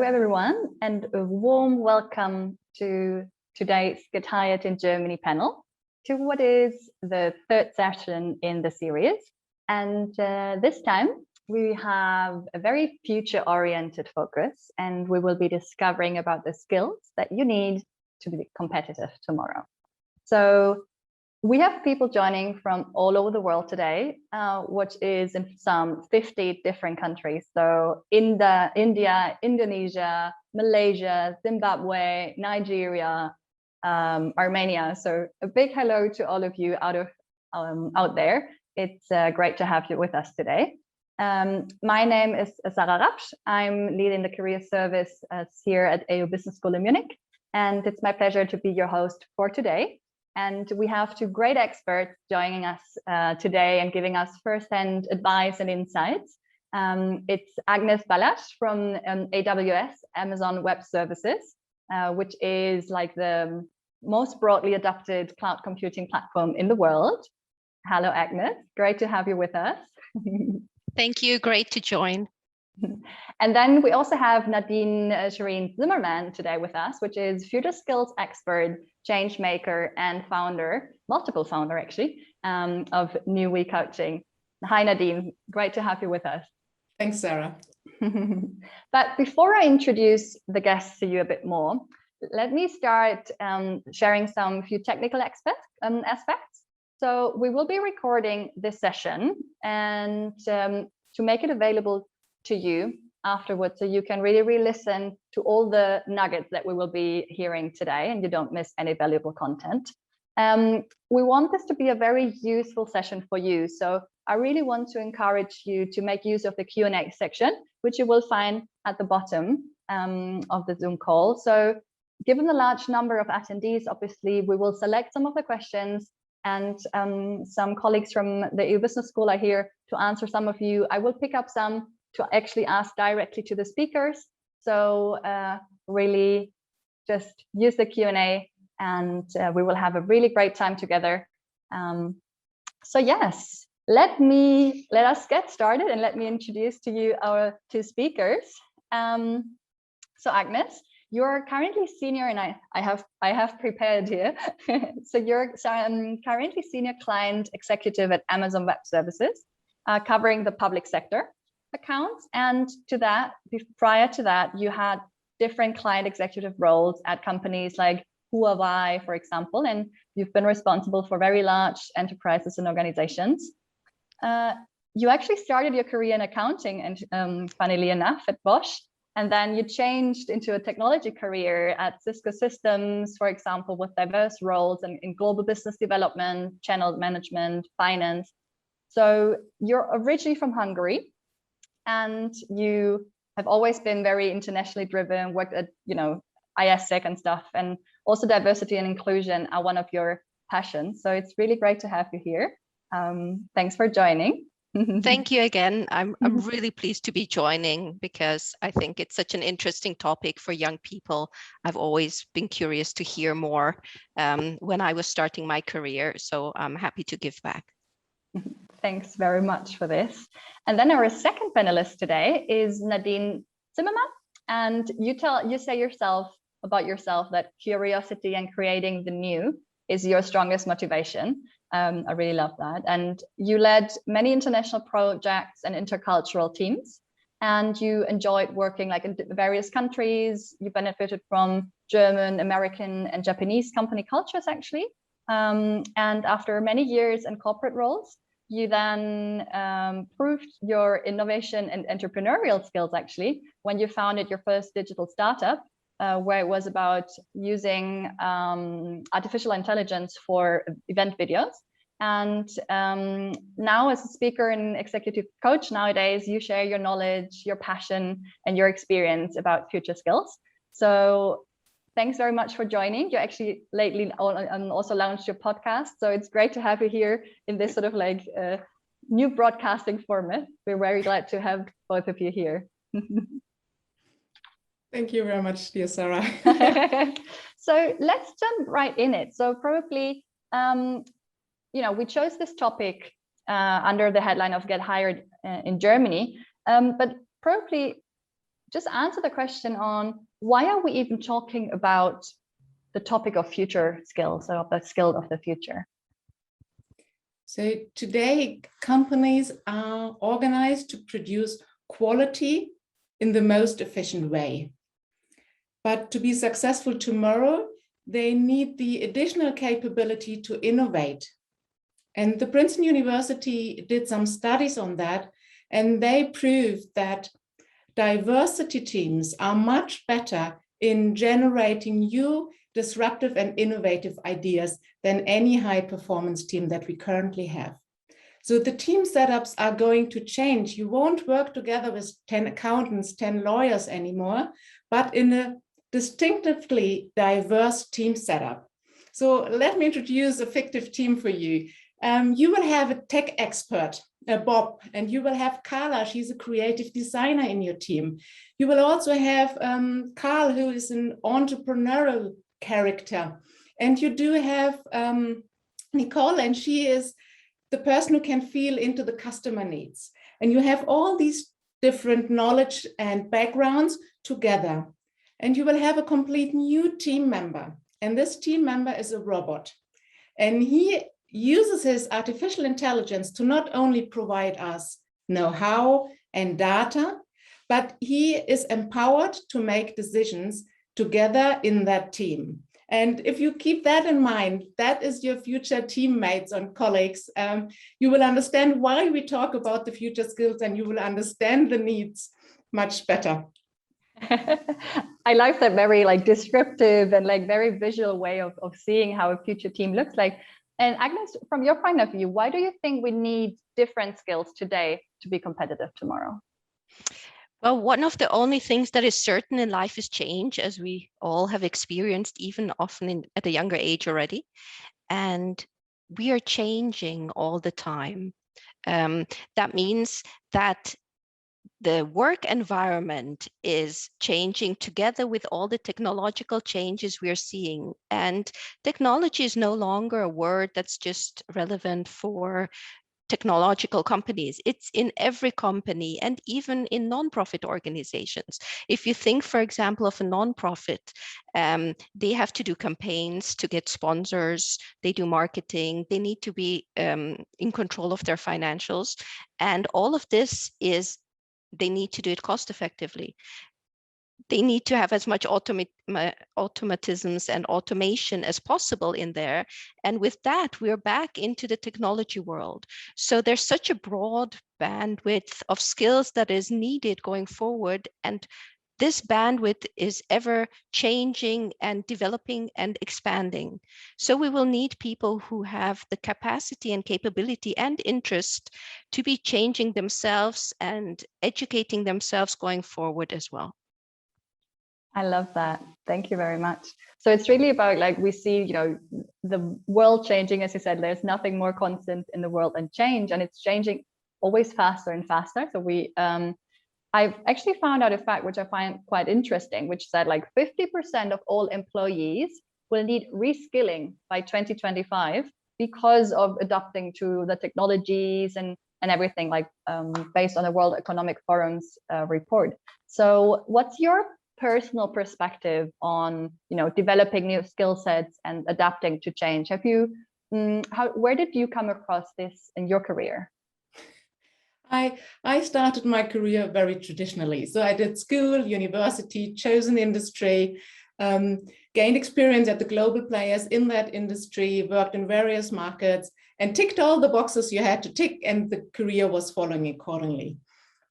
everyone, and a warm welcome to today's Get Hired in Germany panel, to what is the third session in the series. And this time we have a very future-oriented focus, and we will be discovering about the skills that you need to be competitive tomorrow. So we have people joining from all over the world today, which is in some 50 different countries. So India, Indonesia, Malaysia, Zimbabwe, Nigeria, Armenia. So a big hello to all of you out there. It's great to have you with us today. My name is Sarah Rapsch. I'm leading the career service here at AU Business School in Munich. And it's my pleasure to be your host for today. And we have two great experts joining us today and giving us firsthand advice and insights. It's Agnes Balázs from AWS, Amazon Web Services, which is like the most broadly adopted cloud computing platform in the world. Hello, Agnes. Great to have you with us. Thank you. Great to join. And then we also have Nadine Shireen Zimmerman today with us, which is future skills expert, change maker, and founder, multiple founder actually, of New We Coaching. Hi, Nadine. Great to have you with us. Thanks, Sarah. But before I introduce the guests to you a bit more, let me start sharing some few technical aspects. So we will be recording this session, and to make it available to you afterwards, so you can really re-listen to all the nuggets that we will be hearing today and you don't miss any valuable content. We want this to be a very useful session for you. So I really want to encourage you to make use of the Q&A section, which you will find at the bottom of the Zoom call. So given the large number of attendees, obviously, we will select some of the questions, and some colleagues from the EU Business School are here to answer some of you. I will pick up some to actually ask directly to the speakers. So really just use the Q&A, and we will have a really great time together. So yes, let us get started, and let me introduce to you our two speakers. So Agnes, you're currently senior, and I have prepared here. So you're currently senior client executive at Amazon Web Services, covering the public sector accounts. And prior to that, you had different client executive roles at companies like Huawei, for example, and you've been responsible for very large enterprises and organizations. You actually started your career in accounting, and funnily enough, at Bosch. And then you changed into a technology career at Cisco Systems, for example, with diverse roles in global business development, channel management, finance. So you're originally from Hungary, and you have always been very internationally driven, worked at, ISEC and stuff, and also diversity and inclusion are one of your passions. So it's really great to have you here. Thanks for joining. Thank you again. I'm really pleased to be joining, because I think it's such an interesting topic for young people. I've always been curious to hear more when I was starting my career. So I'm happy to give back. Thanks very much for this. And then our second panelist today is Nadine Zimmerman. And you say about yourself that curiosity and creating the new is your strongest motivation. I really love that. And you led many international projects and intercultural teams, and you enjoyed working in various countries. You benefited from German, American, and Japanese company cultures, actually. And after many years in corporate roles, you then proved your innovation and entrepreneurial skills, actually, when you founded your first digital startup, where it was about using artificial intelligence for event videos. And now, as a speaker and executive coach nowadays, you share your knowledge, your passion, and your experience about future skills. So thanks very much for joining. You actually lately also launched your podcast. So it's great to have you here in this sort of new broadcasting format. We're very glad to have both of you here. Thank you very much, dear Sarah. So let's jump right in it. So probably, we chose this topic under the headline of Get Hired in Germany, but probably just answer the question on why are we even talking about the topic of future skills, or the skill of the future? So today, companies are organized to produce quality in the most efficient way. But to be successful tomorrow, they need the additional capability to innovate. And the Princeton University did some studies on that, and they proved that diversity teams are much better in generating new, disruptive and innovative ideas than any high-performance team that we currently have. So the team setups are going to change. You won't work together with 10 accountants, 10 lawyers anymore, but in a distinctively diverse team setup. So let me introduce a fictive team for you. You will have a tech expert, Bob, and you will have Carla, she's a creative designer in your team. You will also have Carl, who is an entrepreneurial character. And you do have Nicole, and she is the person who can feel into the customer needs. And you have all these different knowledge and backgrounds together. And you will have a complete new team member. And this team member is a robot. And he uses his artificial intelligence to not only provide us know-how and data, but he is empowered to make decisions together in that team. And if you keep that in mind, that is your future teammates and colleagues. You will understand why we talk about the future skills, and you will understand the needs much better. I like that very descriptive and very visual way of seeing how a future team looks like. And Agnes, from your point of view, why do you think we need different skills today to be competitive tomorrow? Well, one of the only things that is certain in life is change, as we all have experienced, even often at a younger age already. And we are changing all the time. That means that the work environment is changing together with all the technological changes we are seeing. And technology is no longer a word that's just relevant for technological companies. It's in every company and even in non-profit organizations. If you think, for example, of a non-profit, they have to do campaigns to get sponsors, they do marketing, they need to be in control of their financials. And all of this they need to do it cost effectively. They need to have as much automatisms and automation as possible in there. And with that, we're back into the technology world. So there's such a broad bandwidth of skills that is needed going forward. And this bandwidth is ever changing and developing and expanding. So we will need people who have the capacity and capability and interest to be changing themselves and educating themselves going forward as well. I love that. Thank you very much. So it's really about we see, the world changing, as you said, there's nothing more constant in the world than change, and it's changing always faster and faster. So I've actually found out a fact, which I find quite interesting, which said 50% of all employees will need reskilling by 2025 because of adapting to the technologies and everything based on the World Economic Forum's report. So what's your personal perspective on developing new skill sets and adapting to change? Have you where did you come across this in your career? I started my career very traditionally. So I did school, university, chosen industry, gained experience at the global players in that industry, worked in various markets, and ticked all the boxes you had to tick, and the career was following accordingly.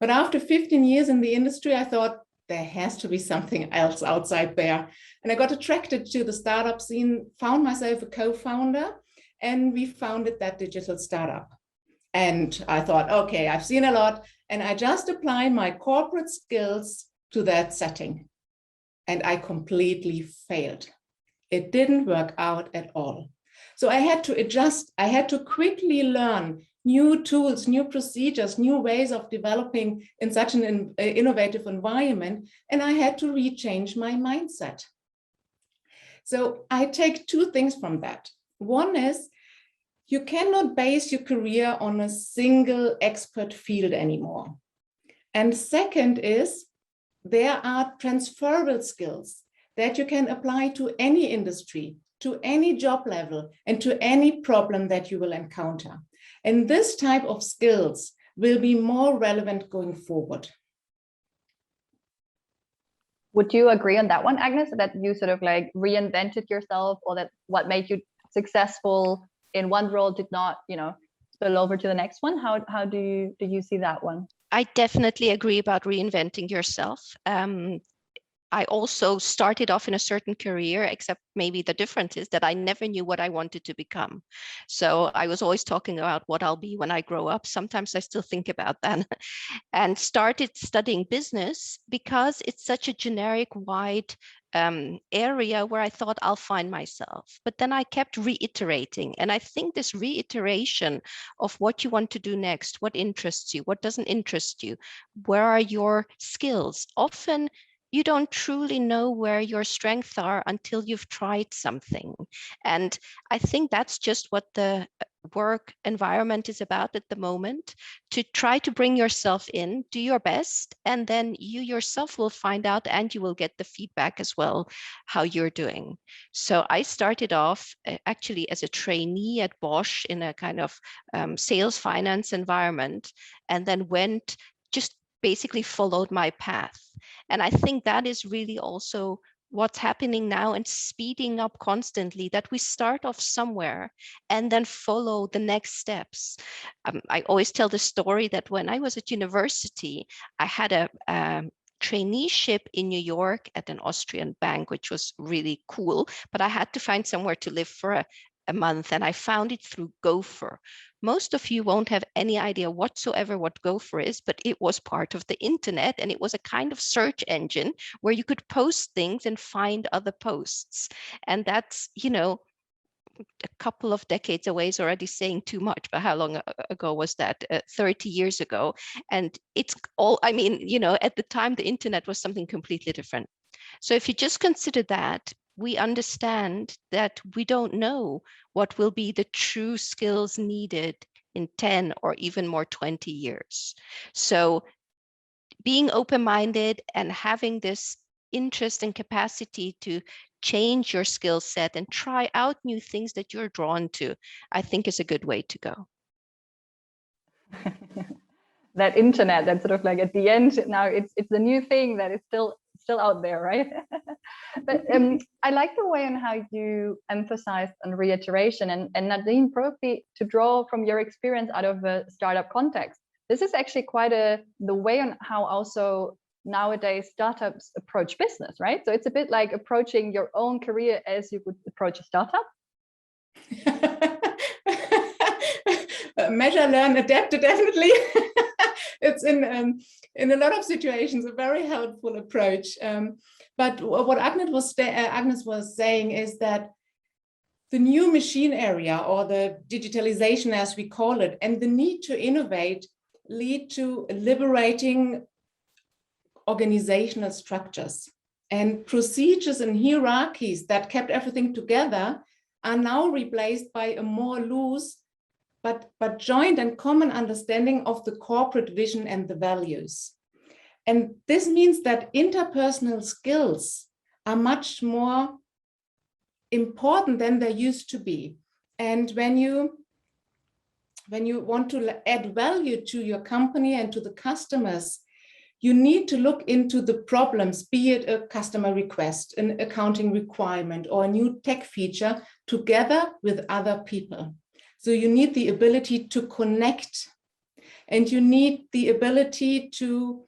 But after 15 years in the industry, I thought, there has to be something else outside there. And I got attracted to the startup scene, found myself a co-founder, and we founded that digital startup. And I thought, okay, I've seen a lot, and I just applied my corporate skills to that setting. And I completely failed. It didn't work out at all. So I had to adjust. I had to quickly learn new tools, new procedures, new ways of developing in such an innovative environment. And I had to rechange my mindset. So I take two things from that. One is, you cannot base your career on a single expert field anymore. And second is, there are transferable skills that you can apply to any industry, to any job level, and to any problem that you will encounter. And this type of skills will be more relevant going forward. Would you agree on that one, Agnes, that you sort of like reinvented yourself, or that what made you successful in one role did not, spill over to the next one? How do you see that one? I definitely agree about reinventing yourself. I also started off in a certain career, except maybe the difference is that I never knew what I wanted to become. So I was always talking about what I'll be when I grow up. Sometimes I still think about that. And started studying business because it's such a generic, wide area where I thought I'll find myself. But then I kept reiterating. And I think this reiteration of what you want to do next, what interests you, what doesn't interest you, where are your skills? Often you don't truly know where your strengths are until you've tried something. And I think that's just what the work environment is about at the moment, to try to bring yourself in, do your best, and then you yourself will find out, and you will get the feedback as well, how you're doing. So I started off actually as a trainee at Bosch in a kind of sales finance environment, and then went just basically followed my path. And I think that is really also what's happening now, and speeding up constantly, that we start off somewhere and then follow the next steps. I always tell the story that when I was at university, I had a traineeship in New York at an Austrian bank, which was really cool, but I had to find somewhere to live for a month, and I found it through Gopher. Most of you won't have any idea whatsoever what Gopher is, but it was part of the internet, and it was a kind of search engine where you could post things and find other posts. And that's, a couple of decades away is already saying too much, but how long ago was that? 30 years ago. And it's all, at the time, the internet was something completely different. So if you just consider that, we understand that we don't know what will be the true skills needed in 10 or even more 20 years. So being open-minded and having this interest and capacity to change your skill set and try out new things that you're drawn to, I think is a good way to go. That internet, that's sort of like at the end, now it's the new thing that is still out there, right? But I like the way on how you emphasized on reiteration, and Nadine, probably to draw from your experience out of a startup context. This is actually quite the way on how also nowadays startups approach business, right? So it's a bit like approaching your own career as you would approach a startup. Measure, learn, adapt, definitely. It's in a lot of situations a very helpful approach. But what Agnes was saying is that the new machine area, or the digitalization as we call it, and the need to innovate lead to liberating organizational structures, and procedures and hierarchies that kept everything together are now replaced by a more loose but joint and common understanding of the corporate vision and the values. And this means that interpersonal skills are much more important than they used to be. And when you want to add value to your company and to the customers, you need to look into the problems, be it a customer request, an accounting requirement, or a new tech feature, together with other people. So you need the ability to connect, and you need the ability to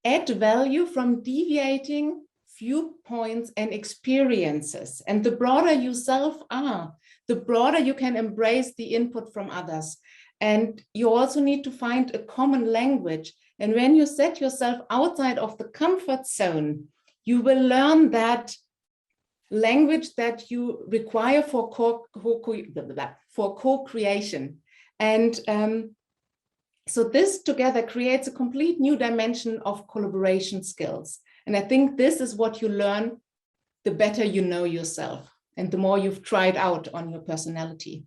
add value from deviating viewpoints and experiences. And the broader you self are, the broader you can embrace the input from others. And you also need to find a common language. And when you set yourself outside of the comfort zone, you will learn that language that you require for co-creation. And so this together creates a complete new dimension of collaboration skills. And I think this is what you learn the better you know yourself and the more you've tried out on your personality.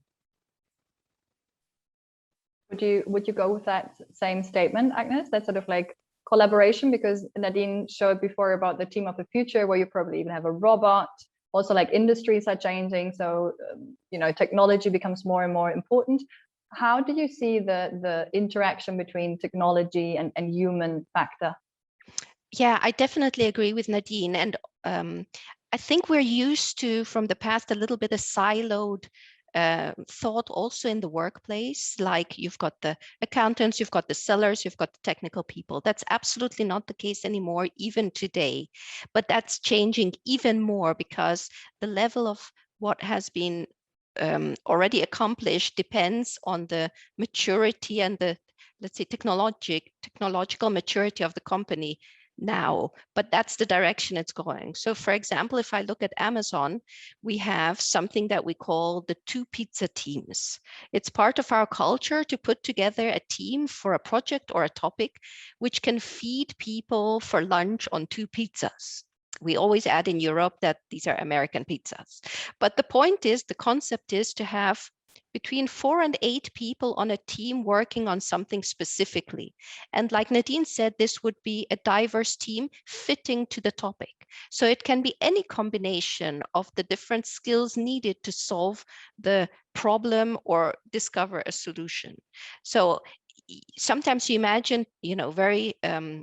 Would you go with that same statement, Agnes? That sort of like collaboration, because Nadine showed before about the team of the future, where you probably even have a robot. Also, like, industries are changing, so technology becomes more and more important. How do you see the interaction between technology and human factor? Yeah, I definitely agree with Nadine. And I think we're used to, from the past, a little bit of siloed thought also in the workplace. Like, you've got the accountants, you've got the sellers, you've got the technical people. That's absolutely not the case anymore, even today. But that's changing even more, because the level of what has been already accomplished depends on the maturity and the, let's say, technological maturity of the company now, but that's the direction it's going. So, for example, if I look at Amazon, we have something that we call the 2 pizza teams. It's part of our culture to put together a team for a project or a topic which can feed people for lunch on 2 pizzas. We always add in Europe that these are American pizzas. But the point is, the concept is to have between 4 and 8 people on a team working on something specifically. And like Nadine said, this would be a diverse team fitting to the topic. So it can be any combination of the different skills needed to solve the problem or discover a solution. So sometimes you imagine, very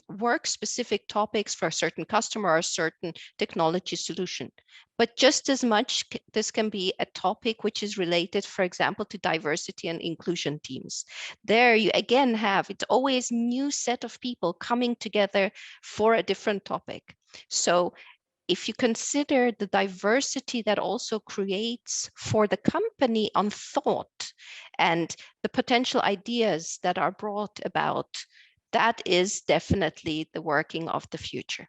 work-specific topics for a certain customer or a certain technology solution. But just as much, this can be a topic which is related, for example, to diversity and inclusion teams. There you again have, it's always a new set of people coming together for a different topic. So if you consider the diversity that also creates for the company on thought and the potential ideas that are brought about, that is definitely the working of the future.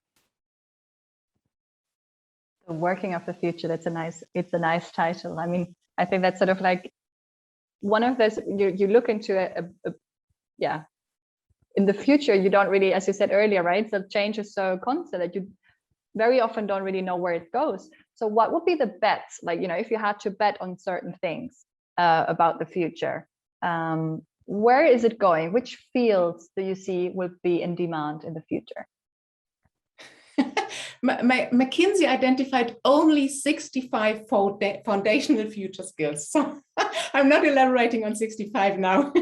The working of the future, it's a nice title. I mean, I think that's sort of like one of those, you look into in the future, you don't really, as you said earlier, right? So change is so constant that you very often don't really know where it goes. So what would be the bets? Like, if you had to bet on certain things about the future, where is it going? Which fields do you see will be in demand in the future? McKinsey identified only 65 foundational future skills. So I'm not elaborating on 65 now,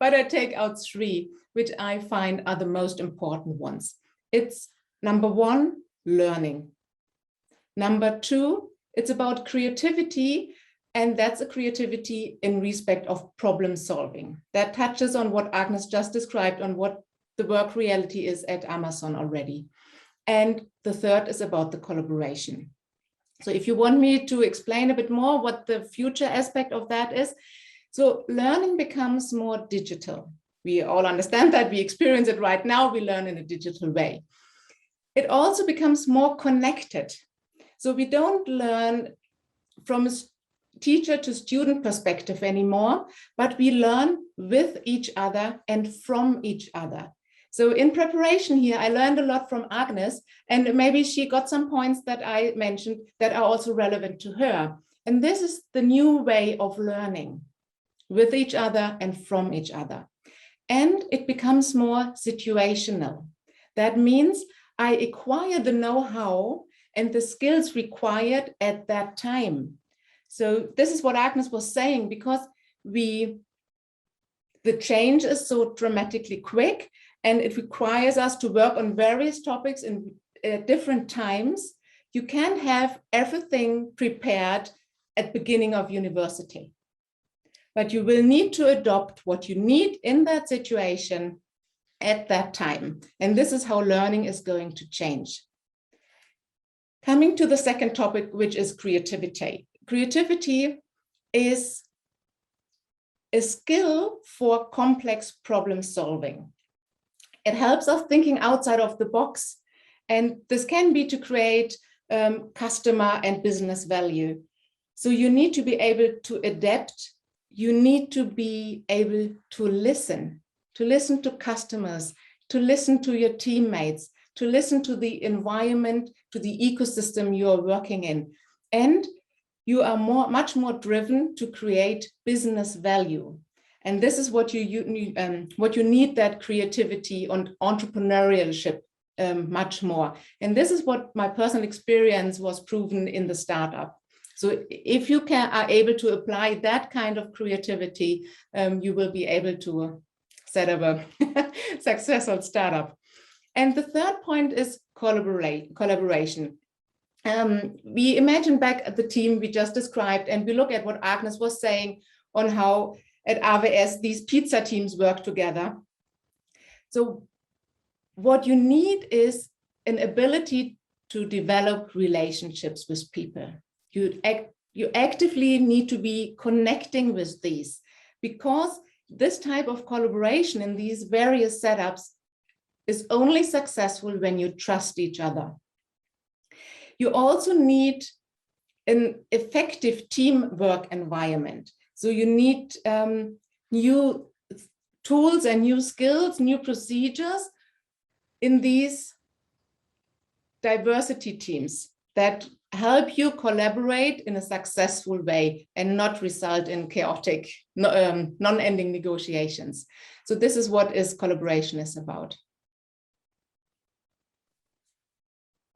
but I take out 3, which I find are the most important ones. It's number 1, learning. Number 2, it's about creativity, and that's a creativity in respect of problem solving. That touches on what Agnes just described, on what the work reality is at Amazon already. And the 3rd is about the collaboration. So if you want me to explain a bit more what the future aspect of that is, so learning becomes more digital. We all understand that, we experience it right now, we learn in a digital way. It also becomes more connected. So we don't learn from a teacher to student perspective anymore, but we learn with each other and from each other. So in preparation here, I learned a lot from Agnes, and maybe she got some points that I mentioned that are also relevant to her. And this is the new way of learning, with each other and from each other. And it becomes more situational. That means I acquire the know-how and the skills required at that time. So this is what Agnes was saying, because the change is so dramatically quick, and it requires us to work on various topics in different times. You can't have everything prepared at the beginning of university, but you will need to adopt what you need in that situation at that time. And this is how learning is going to change. Coming to the second topic, which is creativity. Creativity is a skill for complex problem solving. It helps us thinking outside of the box. And this can be to create customer and business value. So you need to be able to adapt. You need to be able to listen to customers, to listen to your teammates, to listen to the environment, to the ecosystem you are working in. And you are much more driven to create business value. And this is what you need, that creativity and entrepreneurship much more. And this is what my personal experience was proven in the startup. So if you are able to apply that kind of creativity, you will be able to set up a successful startup. And the third point is collaboration. We imagine back at the team we just described, and we look at what Agnes was saying on how at AWS these pizza teams work together. So what you need is an ability to develop relationships with people. You actively need to be connecting with these, because this type of collaboration in these various setups is only successful when you trust each other. You also need an effective teamwork environment. So you need new tools and new skills, new procedures in these diversity teams that help you collaborate in a successful way and not result in chaotic, non-ending negotiations. So this is what collaboration is about.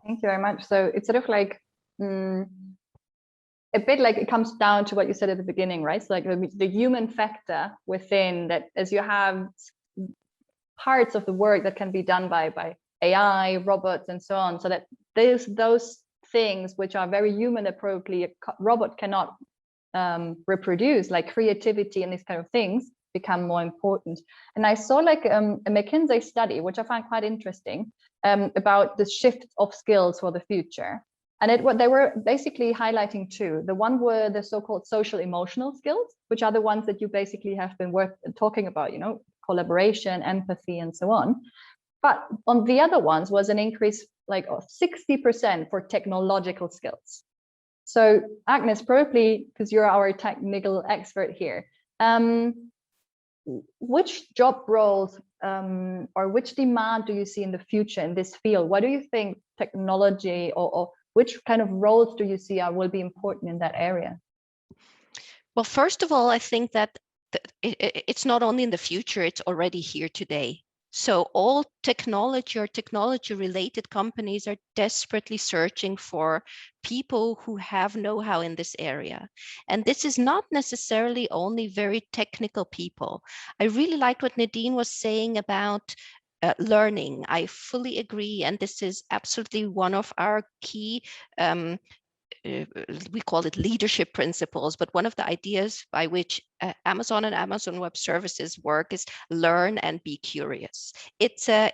Thank you very much. So it's sort of like a bit like it comes down to what you said at the beginning, right? So like the human factor within that, as you have parts of the work that can be done by AI, robots, and so on, so that those things which are very human appropriately a robot cannot reproduce, like creativity and these kind of things, become more important. And I saw like a McKinsey study, which I found quite interesting, about the shift of skills for the future. And what they were basically highlighting two. The one were the so-called social emotional skills, which are the ones that you basically have been talking about, you know, collaboration, empathy, and so on. But on the other ones was an increase like of 60% for technological skills. So Agnes, probably because you're our technical expert here, which job roles or which demand do you see in the future in this field? What do you think technology or which kind of roles do you see will be important in that area? Well, first of all, I think that it's not only in the future, it's already here today. So all technology or technology-related companies are desperately searching for people who have know-how in this area. And this is not necessarily only very technical people. I really liked what Nadine was saying about learning. I fully agree. And this is absolutely one of our key we call it leadership principles, but one of the ideas by which Amazon and Amazon Web Services work is learn and be curious. It's an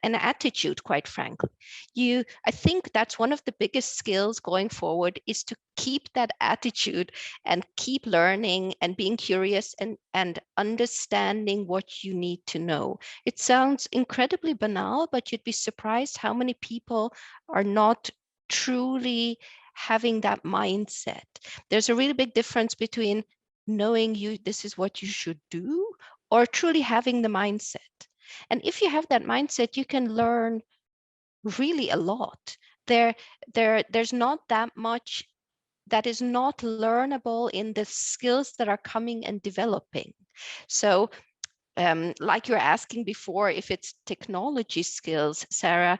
attitude, quite frankly. I think that's one of the biggest skills going forward, is to keep that attitude and keep learning and being curious and understanding what you need to know. It sounds incredibly banal, but you'd be surprised how many people are not truly having that mindset. There's a really big difference between knowing this is what you should do, or truly having the mindset. And if you have that mindset, you can learn really a lot. There's not that much that is not learnable in the skills that are coming and developing. So like you're asking before, if it's technology skills, Sarah,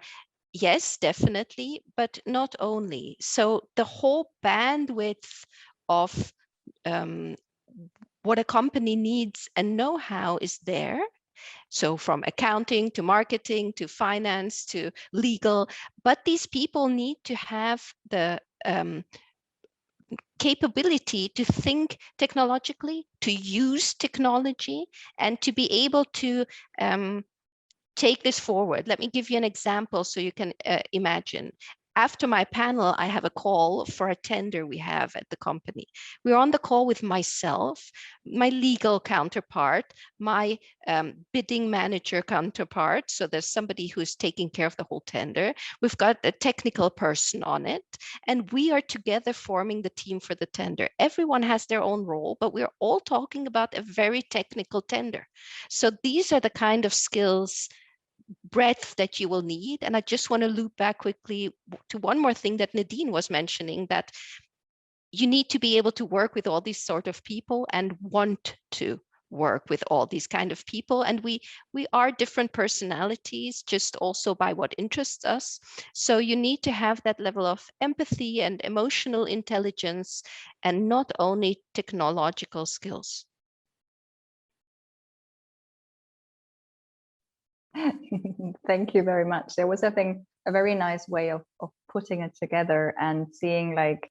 yes, definitely, but not only. So the whole bandwidth of what a company needs and know-how is there. So from accounting to marketing to finance to legal, but these people need to have the capability to think technologically, to use technology, and to be able to take this forward. Let me give you an example so you can imagine. After my panel, I have a call for a tender we have at the company. We're on the call with myself, my legal counterpart, my bidding manager counterpart. So there's somebody who's taking care of the whole tender. We've got a technical person on it, and we are together forming the team for the tender. Everyone has their own role, but we're all talking about a very technical tender. So these are the kind of skills breadth that you will need. And I just want to loop back quickly to one more thing that Nadine was mentioning, that you need to be able to work with all these sort of people and want to work with all these kind of people, and we are different personalities, just also by what interests us. So you need to have that level of empathy and emotional intelligence, and not only technological skills. Thank you very much. There was, I think, a very nice way of putting it together and seeing, like,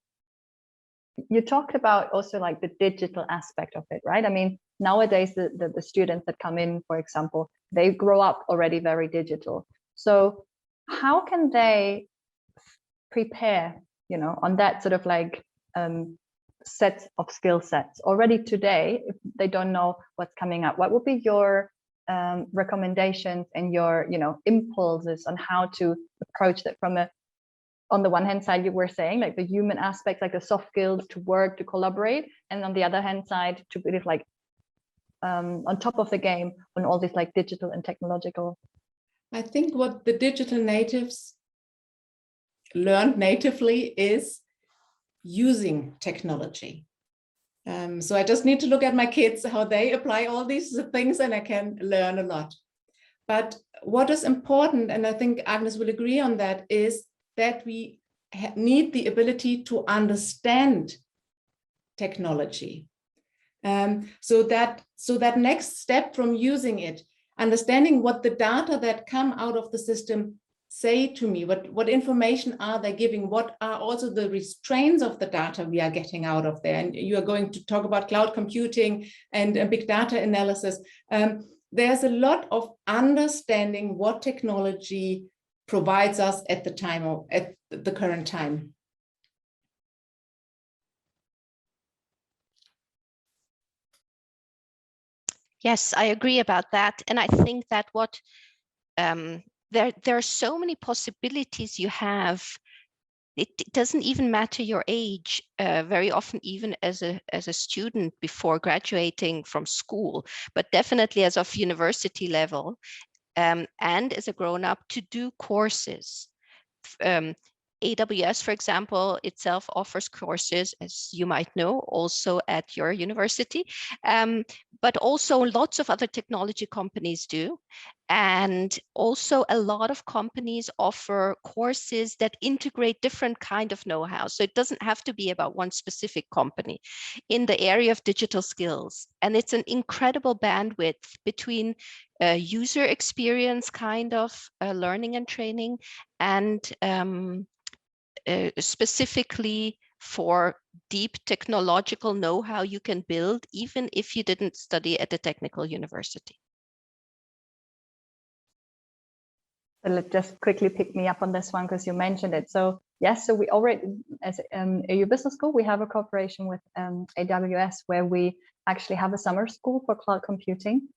you talked about also like the digital aspect of it, right? I mean, nowadays, the students that come in, for example, they grow up already very digital. So how can they prepare, you know, on that sort of like set of skill sets already today, if they don't know what's coming up? What would be your recommendations and your, you know, impulses on how to approach that from a, on the one hand side, you were saying like the human aspect, like the soft skills to work, to collaborate, and on the other hand side, to be like on top of the game on all this like digital and technological? I think what the digital natives learned natively is using technology. So I just need to look at my kids, how they apply all these things, and I can learn a lot. But what is important, and I think Agnes will agree on that, is that we need the ability to understand technology. So that next step from using it, understanding what the data that come out of the system say to me, what information are they giving, what are also the restraints of the data we are getting out of there. And you are going to talk about cloud computing and big data analysis. There's a lot of understanding what technology provides us at the time, or at the current time. Yes, I agree about that. And I think that what there are so many possibilities you have. It doesn't even matter your age. Very often, even as a student before graduating from school, but definitely as of university level, and as a grown-up, to do courses. AWS, for example, itself offers courses, as you might know, also at your university, but also lots of other technology companies do. And also a lot of companies offer courses that integrate different kind of know-how. So it doesn't have to be about one specific company in the area of digital skills. And it's an incredible bandwidth between user experience kind of learning and training, and specifically for deep technological know-how you can build, even if you didn't study at a technical university. So let's just quickly pick me up on this one because you mentioned it. So yes, so we already, as AU Business School, we have a cooperation with AWS, where we actually have a summer school for cloud computing,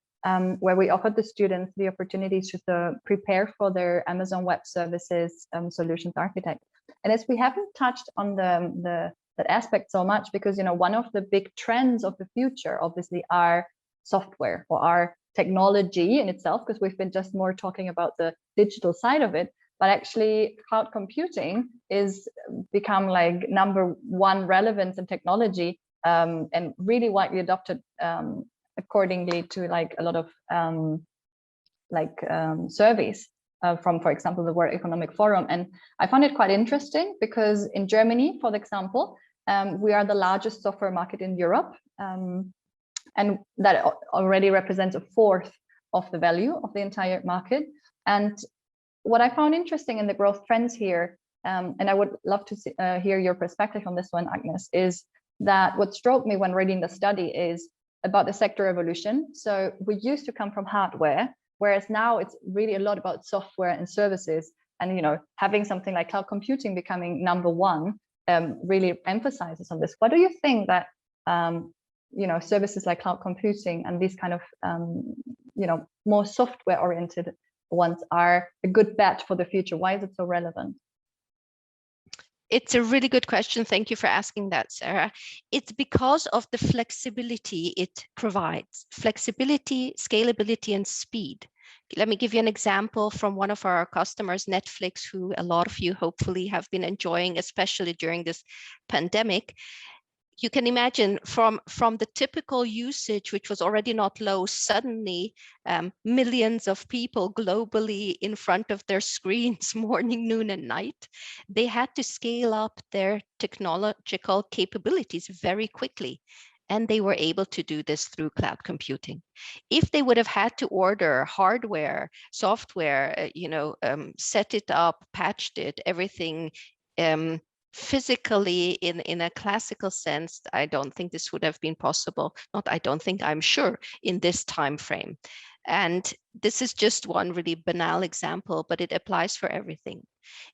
where we offer the students the opportunity to prepare for their Amazon Web Services solutions architect. And as we haven't touched on that aspect so much, because, you know, one of the big trends of the future obviously are software, or are technology in itself, because we've been just more talking about the digital side of it, but actually cloud computing is become like #1 relevance in technology, and really widely adopted accordingly to like a lot of surveys from, for example, the World Economic Forum. And I found it quite interesting because in Germany, for example, we are the largest software market in Europe. And that already represents 1/4 of the value of the entire market. And what I found interesting in the growth trends here, and I would love to hear your perspective on this one, Agnes, is that what struck me when reading the study is about the sector evolution. So we used to come from hardware, whereas now it's really a lot about software and services. And, you know, having something like cloud computing becoming #1 really emphasizes on this. What do you think that you know, services like cloud computing and these kind of you know, more software oriented ones are a good bet for the future? Why is it so relevant? It's a really good question. Thank you for asking that, Sarah. It's because of the flexibility it provides. Flexibility, scalability, and speed. Let me give you an example from one of our customers, Netflix, who a lot of you hopefully have been enjoying, especially during this pandemic. you can imagine from the typical usage, which was already not low, suddenly millions of people globally in front of their screens morning, noon, and night, they had to scale up their technological capabilities very quickly. And they were able to do this through cloud computing. If they would have had to order hardware, software, set it up, patched it, everything physically in a classical sense, I don't think this would have been possible. Not I don't think, I'm sure, in this time frame. And this is just one really banal example, but it applies for everything.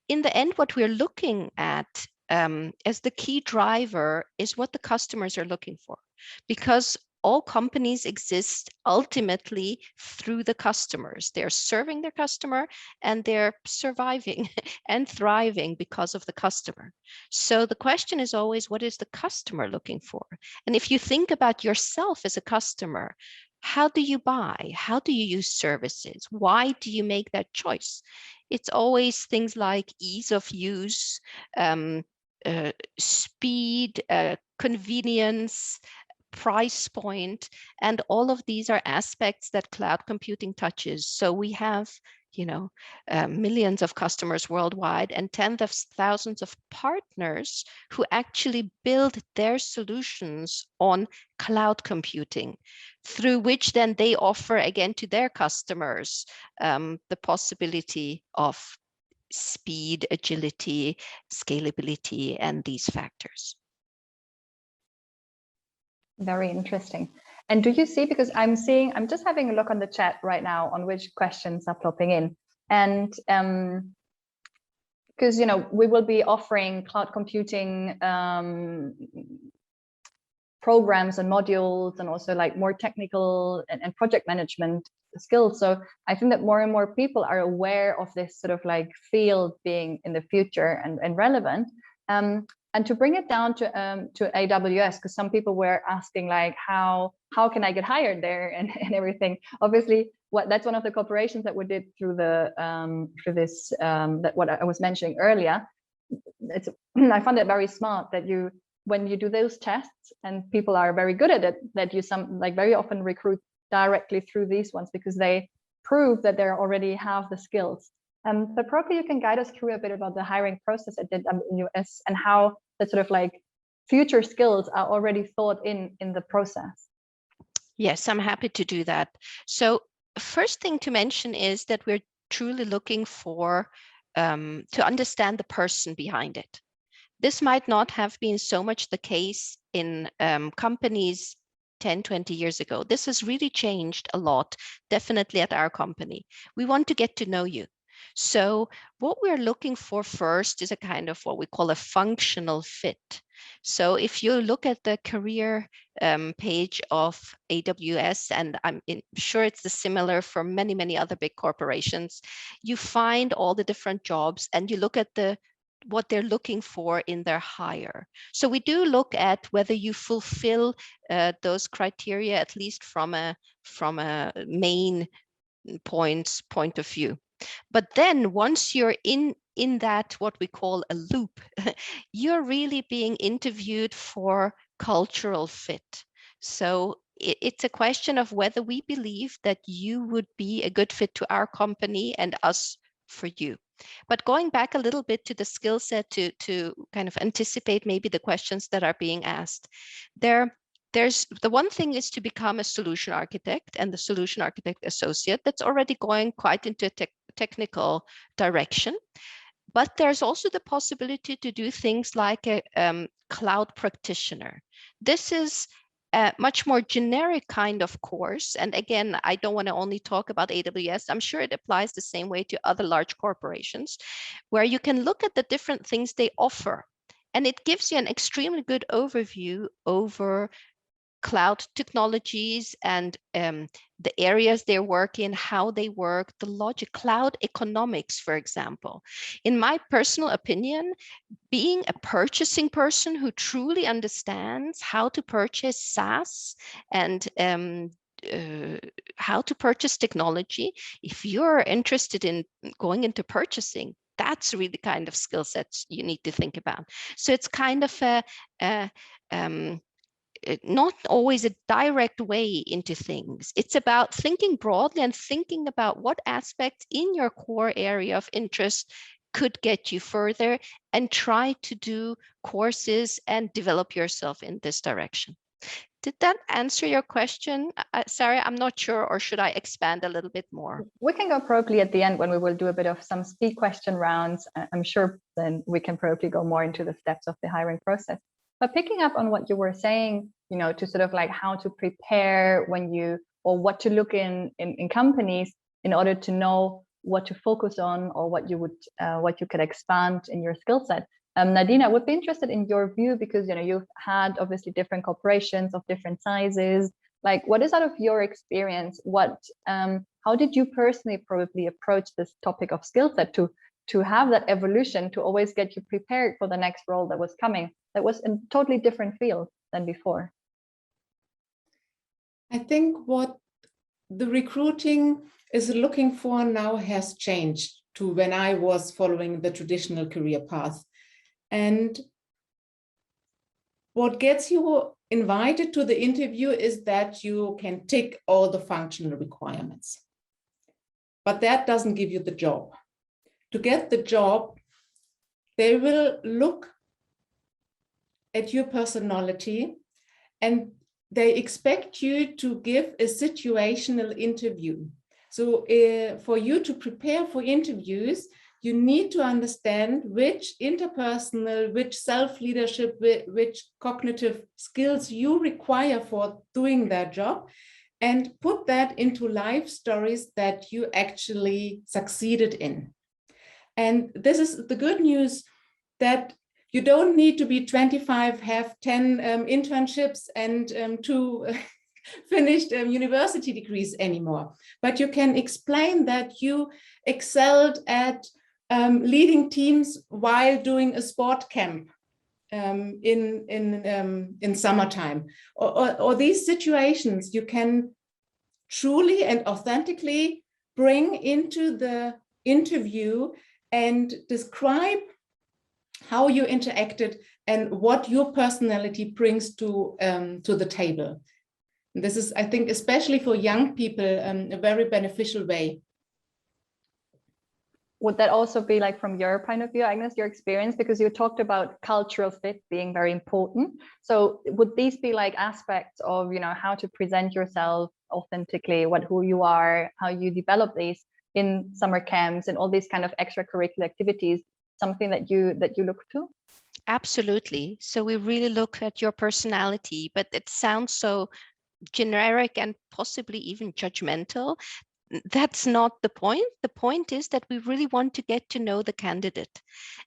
In the end, what we're looking at as the key driver is what the customers are looking for, because all companies exist ultimately through the customers. They're serving their customer and they're surviving and thriving because of the customer. So the question is always, what is the customer looking for? And if you think about yourself as a customer, how do you buy? How do you use services? Why do you make that choice? It's always things like ease of use, speed, convenience, price point, and all of these are aspects that cloud computing touches. So we have, millions of customers worldwide and tens of thousands of partners who actually build their solutions on cloud computing, through which then they offer again to their customers the possibility of speed, agility, scalability, and these factors. Very interesting. And do you see, because I'm just having a look on the chat right now on which questions are plopping in. And because, we will be offering cloud computing programs and modules, and also like more technical and project management skills. So I think that more and more people are aware of this sort of like field being in the future and relevant. And to bring it down to AWS, because some people were asking like, how can I get hired there and everything. Obviously, that's one of the cooperations that we did through the that what I was mentioning earlier. I found it very smart that when you do those tests and people are very good at it, that you very often recruit directly through these ones, because they prove that they already have the skills. But probably you can guide us through a bit about the hiring process at AWS and how the sort of like future skills are already thought in the process. Yes, I'm happy to do that. So first thing to mention is that we're truly looking for to understand the person behind it. This might not have been so much the case in companies 10, 20 years ago. This has really changed a lot, definitely at our company. We want to get to know you. So what we're looking for first is a kind of what we call a functional fit. So if you look at the career page of AWS, and I'm sure it's the similar for many, many other big corporations, you find all the different jobs and you look at what they're looking for in their hire. So we do look at whether you fulfill those criteria, at least from a main point of view. But then once you're in that, what we call a loop, you're really being interviewed for cultural fit. So it's a question of whether we believe that you would be a good fit to our company and us for you. But going back a little bit to the skill set to kind of anticipate maybe the questions that are being asked, there's the one thing is to become a solution architect and the solution architect associate. That's already going quite into a technical direction. But there's also the possibility to do things like a cloud practitioner. This is a much more generic kind of course. And again, I don't want to only talk about AWS. I'm sure it applies the same way to other large corporations, where you can look at the different things they offer. And it gives you an extremely good overview over cloud technologies and the areas they work in, how they work, the logic, cloud economics, for example. In my personal opinion, being a purchasing person who truly understands how to purchase SaaS and how to purchase technology, if you're interested in going into purchasing, That's really the kind of skill sets you need to think about. So it's kind of not always a direct way into things. It's about thinking broadly and thinking about what aspects in your core area of interest could get you further, and try to do courses and develop yourself in this direction. Did that answer your question, Sarah? I'm not sure, or should I expand a little bit more? We can go probably at the end when we will do a bit of some speed question rounds. I'm sure then we can probably go more into the steps of the hiring process. But picking up on what you were saying, to sort of like how to prepare when you, or what to look in companies in order to know what to focus on, or what you could expand in your skill set. Nadine, I would be interested in your view, because you've had obviously different corporations of different sizes. Like, what is out of your experience? How did you personally probably approach this topic of skill set to have that evolution, to always get you prepared for the next role that was coming, that was in a totally different field than before? I think what the recruiting is looking for now has changed to when I was following the traditional career path. And what gets you invited to the interview is that you can tick all the functional requirements. But that doesn't give you the job. To get the job, they will look at your personality, and they expect you to give a situational interview. So for you to prepare for interviews, you need to understand which interpersonal, which self-leadership, which cognitive skills you require for doing that job, and put that into life stories that you actually succeeded in. And this is the good news, that you don't need to be 25, have 10 internships and 2 finished university degrees anymore. But you can explain that you excelled at leading teams while doing a sport camp in summertime, or these situations you can truly and authentically bring into the interview and describe how you interacted and what your personality brings to the table. And this is, I think, especially for young people, a very beneficial way. Would that also be, like, from your point of view, Agnes, your experience, because you talked about cultural fit being very important? So would these be like aspects of, how to present yourself authentically, who you are, how you develop these in summer camps and all these kind of extracurricular activities, something that you look to? Absolutely. So we really look at your personality, but it sounds so generic and possibly even judgmental. That's not the point. The point is that we really want to get to know the candidate,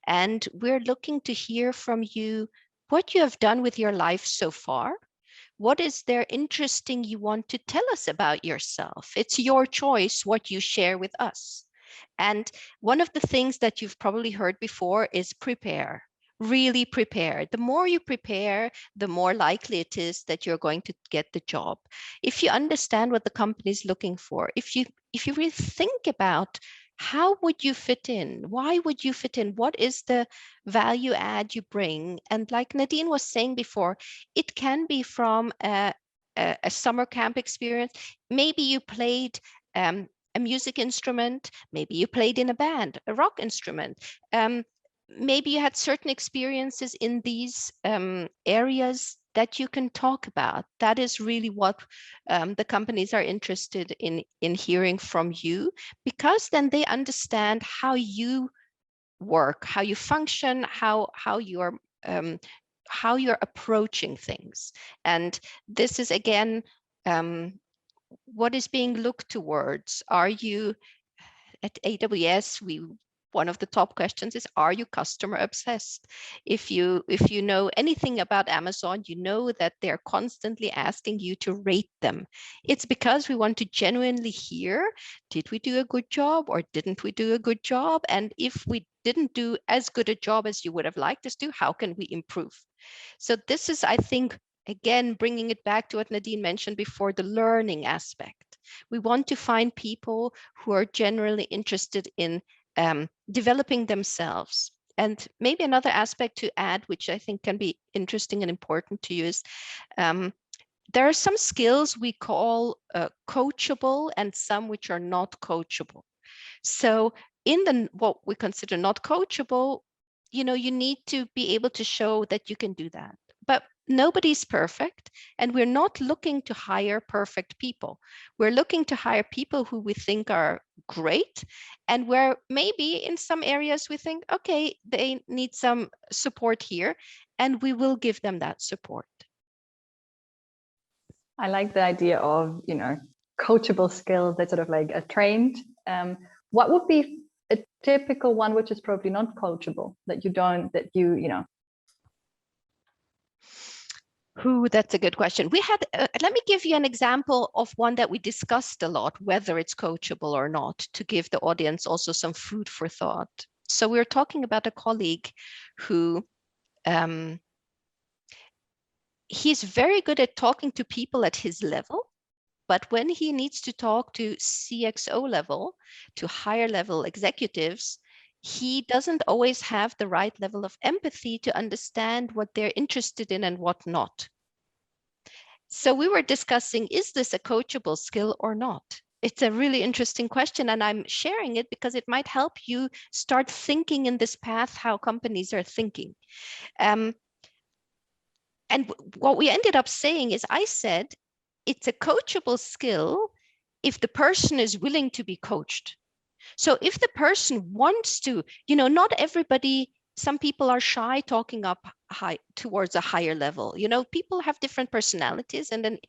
and we're looking to hear from you what you have done with your life so far. What is there interesting you want to tell us about yourself? It's your choice what you share with us. And one of the things that you've probably heard before is prepare. Really prepare. The more you prepare, the more likely it is that you're going to get the job. If you understand what the company is looking for, if you really think about how would you fit in, why would you fit in, what is the value add you bring, and like Nadine was saying before, it can be from a summer camp experience. Maybe you played a music instrument, maybe you played in a band, a rock instrument. Maybe you had certain experiences in these areas that you can talk about. That is really what the companies are interested in hearing from you, because then they understand how you work, how you function, how you're approaching things. And this is again what is being looked towards. Are you at AWS? One of the top questions is, are you customer obsessed? If you know anything about Amazon, you know that they're constantly asking you to rate them. It's because we want to genuinely hear, did we do a good job or didn't we do a good job? And if we didn't do as good a job as you would have liked us to, how can we improve? So this is, I think, again, bringing it back to what Nadine mentioned before, the learning aspect. We want to find people who are generally interested in developing themselves. And maybe another aspect to add, which I think can be interesting and important to you, is there are some skills we call coachable and some which are not coachable. So in what we consider not coachable, you need to be able to show that you can do that. But nobody's perfect, and we're not looking to hire perfect people. We're looking to hire people who we think are great, and where maybe in some areas we think, okay, they need some support here, and we will give them that support. I like the idea of, coachable skills that sort of like are trained. What would be a typical one which is probably not coachable that you That's a good question. We had, let me give you an example of one that we discussed a lot, whether it's coachable or not, to give the audience also some food for thought. So we were talking about a colleague who, he's very good at talking to people at his level, but when he needs to talk to CXO level, to higher level executives, he doesn't always have the right level of empathy to understand what they're interested in and what not. So we were discussing, is this a coachable skill or not? It's a really interesting question, and I'm sharing it because it might help you start thinking in this path how companies are thinking. And what we ended up saying is, I said, it's a coachable skill if the person is willing to be coached. So if the person wants to, not everybody, some people are shy talking up high towards a higher level. People have different personalities. And then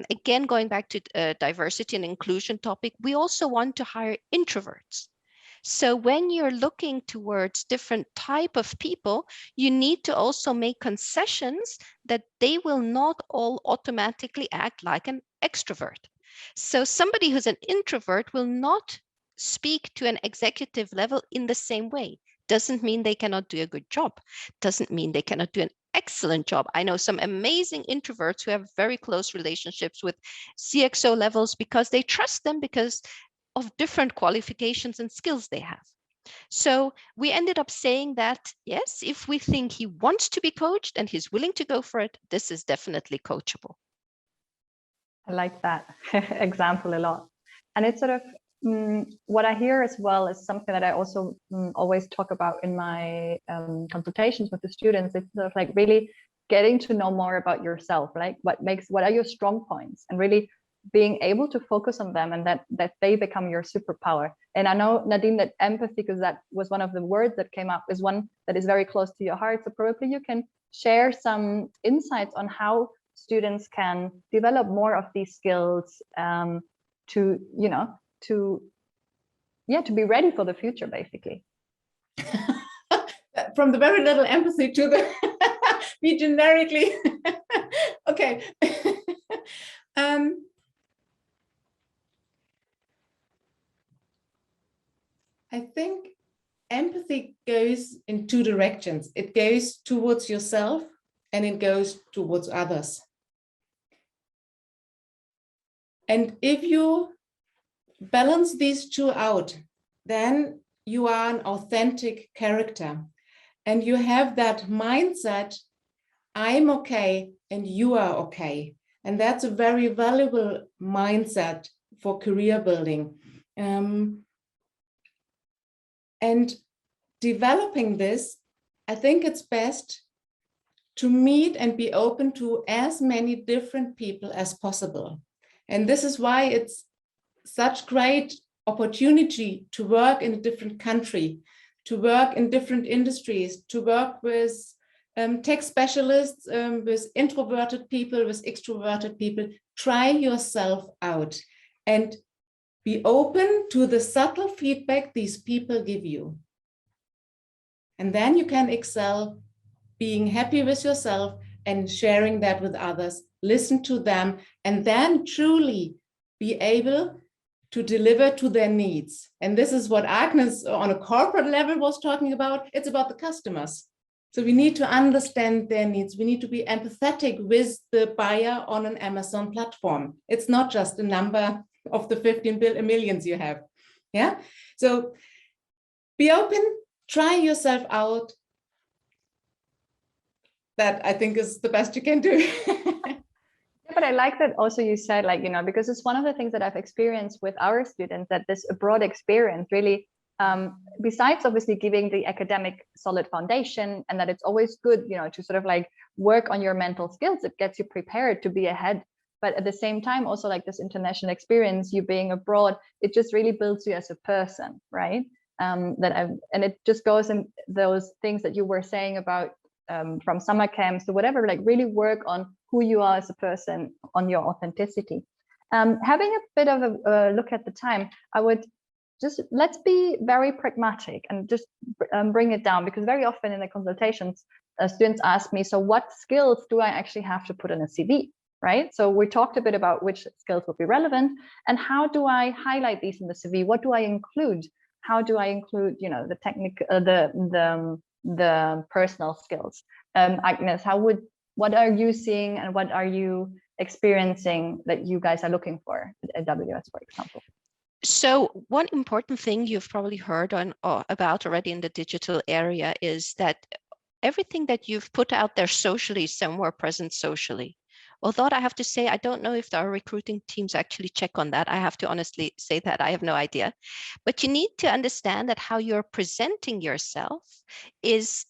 again, going back to diversity and inclusion topic, we also want to hire introverts. So when you're looking towards different type of people, you need to also make concessions that they will not all automatically act like an extrovert. So somebody who's an introvert will not speak to an executive level in the same way. Doesn't mean they cannot do a good job. Doesn't mean they cannot do an excellent job. I know some amazing introverts who have very close relationships with CXO levels because they trust them because of different qualifications and skills they have. So we ended up saying that, yes, if we think he wants to be coached and he's willing to go for it, this is definitely coachable. I like that example a lot. And it's sort of what I hear as well is something that I also always talk about in my consultations with the students. It's sort of like really getting to know more about yourself, like what are your strong points, and really being able to focus on them, and that they become your superpower. And I know, Nadine, that empathy, because that was one of the words that came up, is one that is very close to your heart. So probably you can share some insights on how students can develop more of these skills to be ready for the future, basically. From the very little empathy to the be generically okay. I think empathy goes in two directions. It goes towards yourself and it goes towards others. And if you balance these two out, then you are an authentic character and you have that mindset, I'm okay and you are okay. And that's a very valuable mindset for career building. And developing this, I think it's best to meet and be open to as many different people as possible. And this is why it's such great opportunity to work in a different country, to work in different industries, to work with tech specialists, with introverted people, with extroverted people. Try yourself out and be open to the subtle feedback these people give you. And then you can excel being happy with yourself and sharing that with others, listen to them, and then truly be able to deliver to their needs. And this is what Agnes on a corporate level was talking about. It's about the customers. So we need to understand their needs. We need to be empathetic with the buyer on an Amazon platform. It's not just a number of the 15 millions you have. Yeah. So be open, try yourself out. That I think is the best you can do. But I like that also you said, like, you know, because it's one of the things that I've experienced with our students, that this abroad experience really, besides obviously giving the academic solid foundation, and that it's always good, you know, to sort of like work on your mental skills, it gets you prepared to be ahead. But at the same time, also like this international experience, you being abroad, it just really builds you as a person, right? And it just goes in those things that you were saying about from summer camps to whatever, like really work on who you are as a person, on your authenticity. Having a bit of a look at the time, I would just, let's be very pragmatic and just bring it down, because very often in the consultations, students ask me, so what skills do I actually have to put in a CV, right? So we talked a bit about which skills would be relevant, and how do I highlight these in the CV? What do I include? How do I include, you know, the technical, the personal skills? Agnes, what are you seeing and what are you experiencing that you guys are looking for at AWS, for example? So one important thing you've probably heard about already in the digital area is that everything that you've put out there socially is somewhere present socially. Although I have to say, I don't know if our recruiting teams actually check on that. I have to honestly say that I have no idea. But you need to understand that how you're presenting yourself is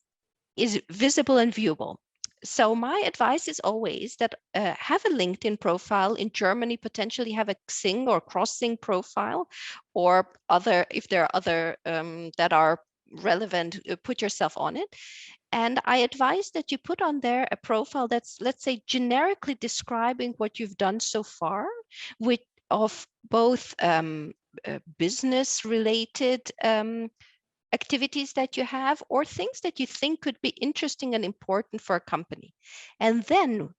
visible and viewable. So my advice is always that have a LinkedIn profile. In Germany, potentially have a Xing or Crossing profile, or other, if there are other that are relevant, put yourself on it. And I advise that you put on there a profile that's, let's say, generically describing what you've done so far, with of both business related activities that you have, or things that you think could be interesting and important for a company. And then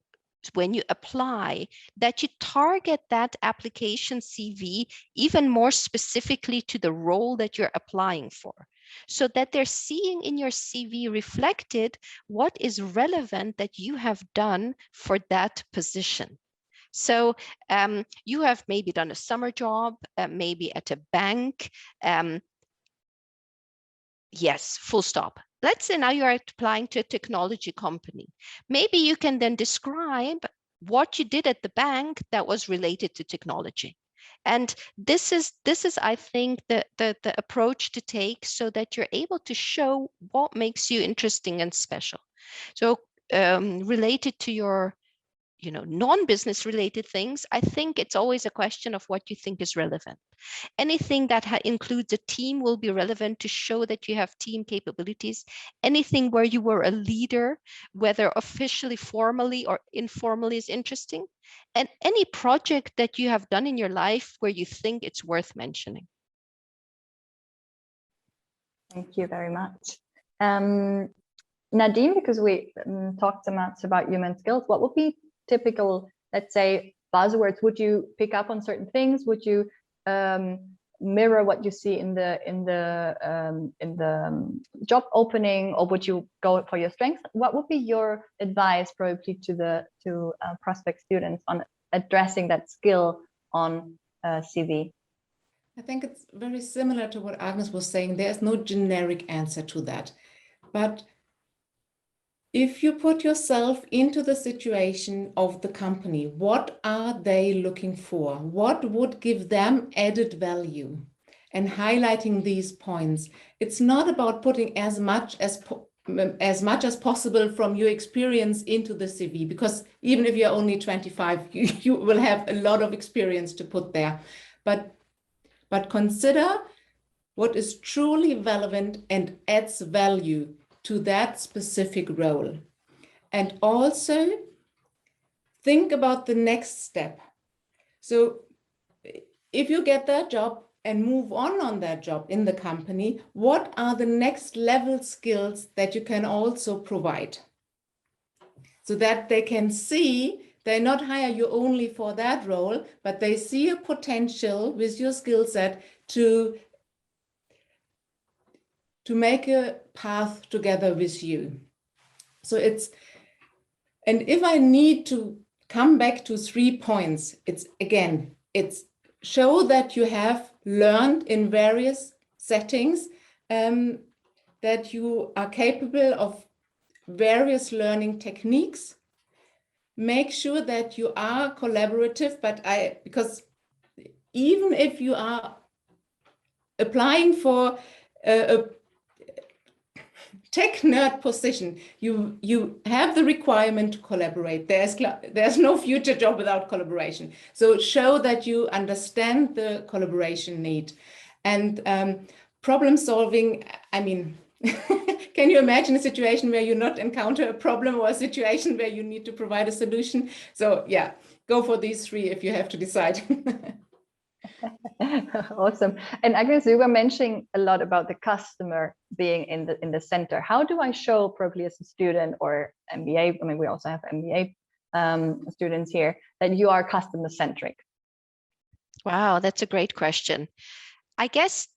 when you apply, that you target that application CV even more specifically to the role that you're applying for, so that they're seeing in your CV reflected what is relevant that you have done for that position. So you have maybe done a summer job, maybe at a bank. Yes, full stop. Let's say now you're applying to a technology company. Maybe you can then describe what you did at the bank that was related to technology. And this is I think, the approach to take, so that you're able to show what makes you interesting and special. So related to your non-business related things, I think it's always a question of what you think is relevant. Anything that includes a team will be relevant to show that you have team capabilities. Anything where you were a leader, whether officially, formally, or informally, is interesting. And any project that you have done in your life where you think it's worth mentioning. Thank you very much. Nadine, because we talked so much about human skills, what would be typical, let's say, buzzwords? Would you pick up on certain things? Would you mirror what you see in the job opening, or would you go for your strengths? What would be your advice probably to prospect students on addressing that skill on CV? I think it's very similar to what Agnes was saying. There's no generic answer to that, but if you put yourself into the situation of the company, what are they looking for? What would give them added value? And highlighting these points. It's not about putting as much as possible from your experience into the CV, because even if you're only 25, you will have a lot of experience to put there. But consider what is truly relevant and adds value to that specific role. And also think about the next step. So if you get that job and move on that job in the company, what are the next level skills that you can also provide? So that they can see, they not hire you only for that role, but they see a potential with your skill set to make a path together with you. So and if I need to come back to 3 points, it's show that you have learned in various settings, that you are capable of various learning techniques. Make sure that you are collaborative, because even if you are applying for a tech nerd position, you have the requirement to collaborate. There's no future job without collaboration. So show that you understand the collaboration need. And problem solving, I mean, can you imagine a situation where you not encounter a problem or a situation where you need to provide a solution? So yeah, go for these three if you have to decide. Awesome. And Agnes, you were mentioning a lot about the customer being in the center. How do I show probably as a student or MBA, I mean, we also have MBA students here, that you are customer centric? Wow, that's a great question. I guess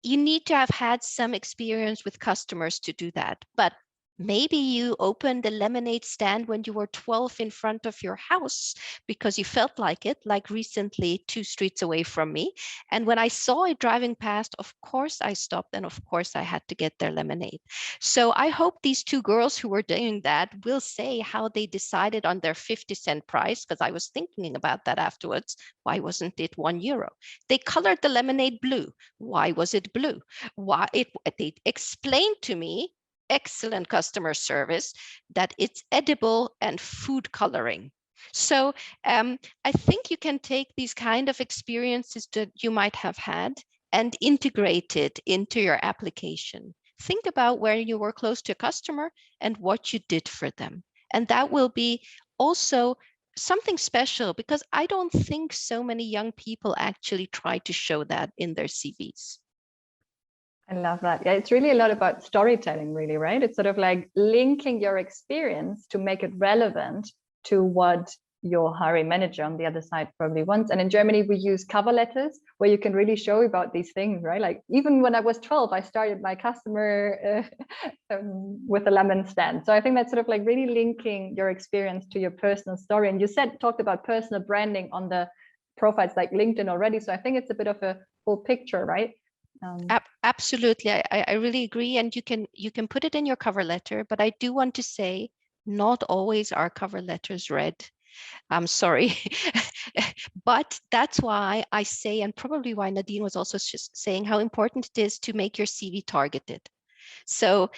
you need to have had some experience with customers to do that, but maybe you opened a lemonade stand when you were 12 in front of your house because you felt like it, like recently 2 streets away from me. And when I saw it driving past, of course I stopped and of course I had to get their lemonade. So I hope these 2 girls who were doing that will say how they decided on their 50-cent price, because I was thinking about that afterwards. Why wasn't it €1? They colored the lemonade blue. Why was it blue? They explained to me, excellent customer service, that it's edible and food coloring. So I think you can take these kind of experiences that you might have had and integrate it into your application. Think about where you were close to a customer and what you did for them. And that will be also something special, because I don't think so many young people actually try to show that in their CVs. I love that. Yeah, it's really a lot about storytelling, really, right? It's sort of like linking your experience to make it relevant to what your hiring manager on the other side probably wants. And in Germany, we use cover letters where you can really show about these things, right? Like even when I was 12, I started my customer with a lemon stand. So I think that's sort of like really linking your experience to your personal story. And you talked about personal branding on the profiles like LinkedIn already. So I think it's a bit of a full picture, right? Absolutely, I really agree, and you can put it in your cover letter, but I do want to say not always are cover letters read. I'm sorry, but that's why I say, and probably why Nadine was also just saying how important it is to make your CV targeted. So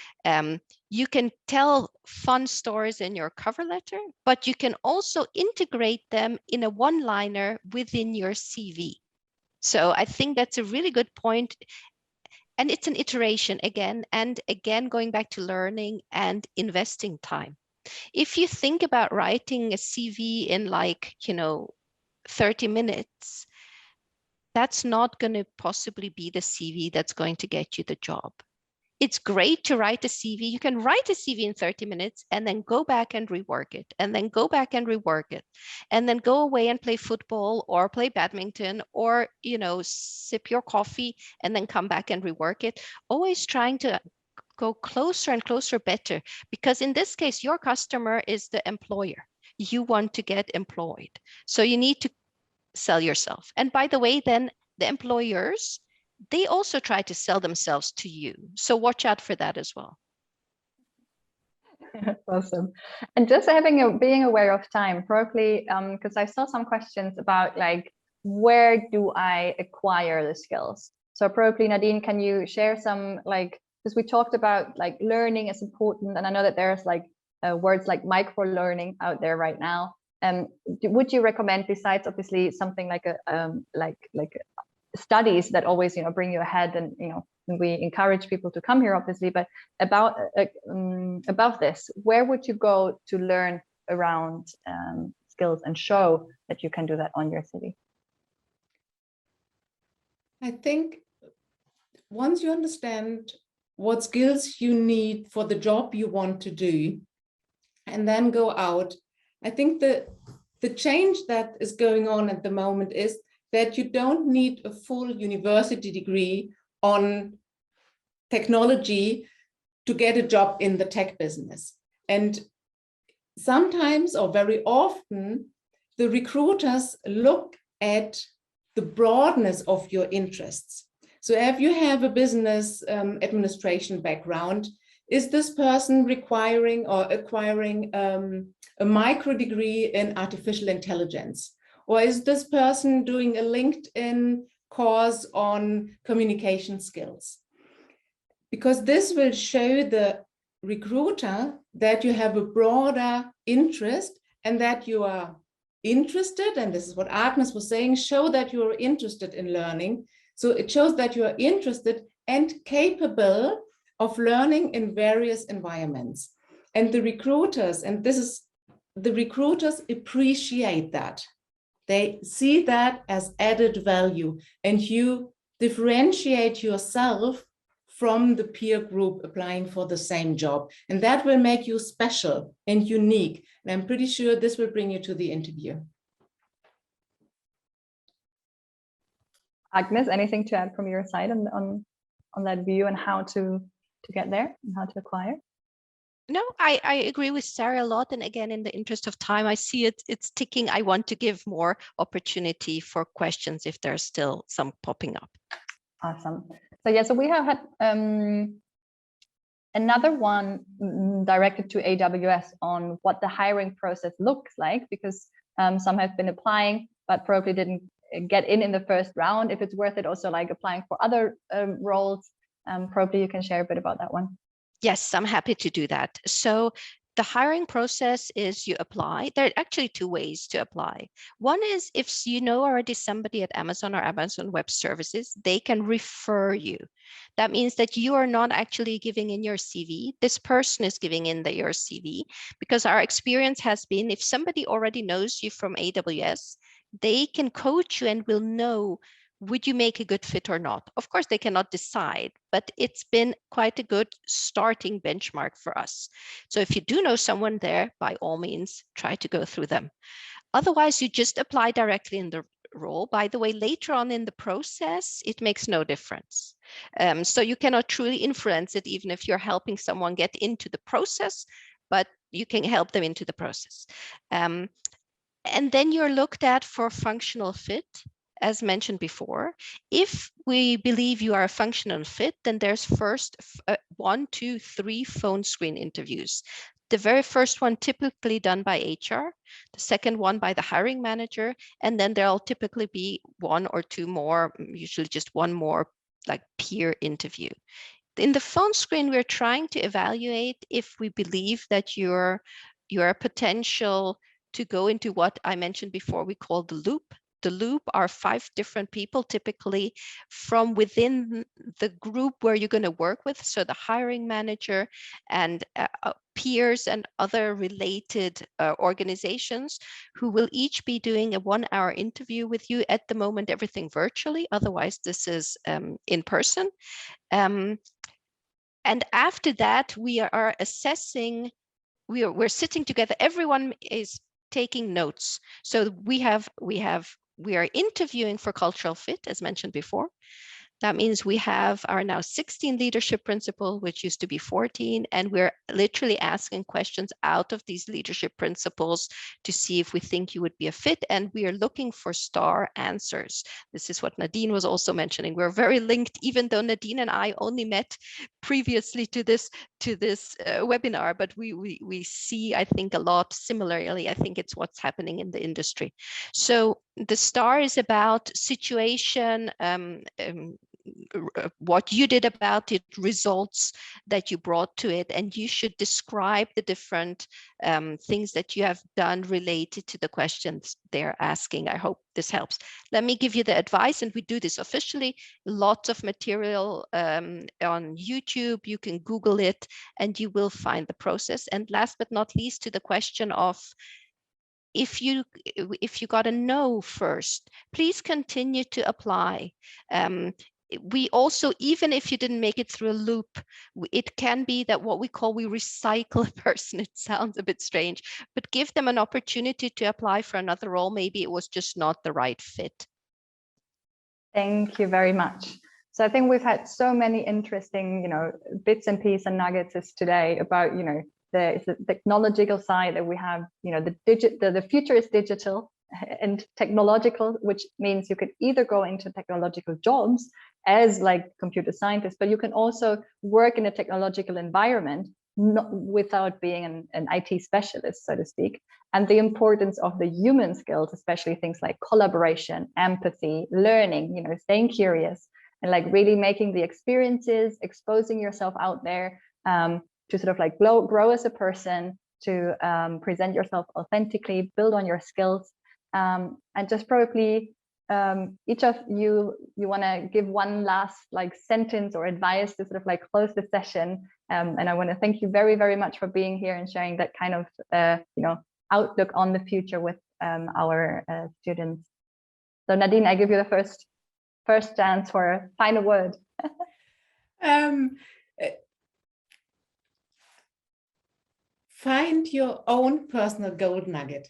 you can tell fun stories in your cover letter, but you can also integrate them in a one-liner within your CV. So I think that's a really good point. And it's an iteration again and again, going back to learning and investing time. If you think about writing a CV in 30 minutes, that's not going to possibly be the CV that's going to get you the job. It's great to write a CV. You can write a CV in 30 minutes and then go back and rework it, and then go back and rework it, and then go away and play football or play badminton or, sip your coffee and then come back and rework it. Always trying to go closer and closer better, because in this case, your customer is the employer. You want to get employed. So you need to sell yourself. And by the way, then the employers, they also try to sell themselves to you. So watch out for that as well. Awesome. And just being aware of time, probably, because I saw some questions about like, where do I acquire the skills? So probably Nadine, can you share some, like, because we talked about like learning is important, and I know that there's like words like micro learning out there right now. Would you recommend, besides obviously something like a studies that always bring you ahead, and we encourage people to come here obviously, but above this, where would you go to learn around skills and show that you can do that on your CV? I think once you understand what skills you need for the job you want to do and then go out, I think the change that is going on at the moment is that you don't need a full university degree on technology to get a job in the tech business. And sometimes, or very often, the recruiters look at the broadness of your interests. So if you have a business administration background, is this person requiring or acquiring a micro degree in artificial intelligence? Or is this person doing a LinkedIn course on communication skills? Because this will show the recruiter that you have a broader interest and that you are interested, and this is what Agnes was saying, show that you are interested in learning. So it shows that you are interested and capable of learning in various environments. And the recruiters, and this is, the recruiters appreciate that. They see that as added value, and you differentiate yourself from the peer group applying for the same job. And that will make you special and unique. And I'm pretty sure this will bring you to the interview. Agnes, anything to add from your side on that view and how to get there and how to acquire? No, I agree with Sarah a lot. And again, in the interest of time, I see it's ticking. I want to give more opportunity for questions if there's still some popping up. Awesome. So yeah, so we have had another one directed to AWS on what the hiring process looks like, because some have been applying, but probably didn't get in the first round. If it's worth it also like applying for other roles, probably you can share a bit about that one. Yes, I'm happy to do that. So the hiring process is you apply. There are actually two ways to apply. One is if you know already somebody at Amazon or Amazon Web Services, they can refer you. That means that you are not actually giving in your CV. This person is giving in your CV, because our experience has been if somebody already knows you from AWS, they can coach you and will know, would you make a good fit or not? Of course, they cannot decide, but it's been quite a good starting benchmark for us. So if you do know someone there, by all means, try to go through them. Otherwise, you just apply directly in the role. By the way, later on in the process, it makes no difference. So you cannot truly influence it, even if you're helping someone get into the process, but you can help them into the process. And then you're looked at for functional fit. As mentioned before, if we believe you are a functional fit, then there's first 1, 2, 3 phone screen interviews. The very first one typically done by HR, the second one by the hiring manager, and then there'll typically be 1 or 2 more, usually just 1 more like peer interview. In the phone screen, we're trying to evaluate if we believe that you're a potential to go into what I mentioned before we call the loop. The loop are 5 different people, typically from within the group where you're going to work with. So the hiring manager and peers and other related organizations who will each be doing a 1-hour interview with you. At the moment, everything virtually. Otherwise, this is in person. And after that, we are assessing. We're sitting together. Everyone is taking notes. So we are interviewing for cultural fit, as mentioned before. That means we are now 16 leadership principles, which used to be 14, and we're literally asking questions out of these leadership principles to see if we think you would be a fit, and we are looking for star answers. This is what Nadine was also mentioning. We're very linked, even though Nadine and I only met previously to this webinar, but we see, I think, a lot similarly. I think it's what's happening in the industry. So the star is about situation, what you did about it, results that you brought to it, and you should describe the different things that you have done related to the questions they're asking. I hope this helps. Let me give you the advice, and we do this officially. Lots of material on YouTube. You can Google it, and you will find the process. And last but not least, to the question of if you got a no first, please continue to apply. We also, even if you didn't make it through a loop, it can be that what we recycle a person. It sounds a bit strange, but give them an opportunity to apply for another role. Maybe it was just not the right fit. Thank you very much. So I think we've had so many interesting, bits and pieces and nuggets today about, the technological side that we have, the future is digital and technological, which means you could either go into technological jobs as like computer scientists, but you can also work in a technological environment without being an IT specialist, so to speak. And the importance of the human skills, especially things like collaboration, empathy, learning, you know, staying curious, and like really making the experiences, exposing yourself out there to sort of like grow as a person, to present yourself authentically, build on your skills, and just probably each of you want to give one last like sentence or advice to sort of like close the session. And I want to thank you very, very much for being here and sharing that kind of you know, outlook on the future with our students. So Nadine, I give you the first chance for a final word. Find your own personal gold nugget.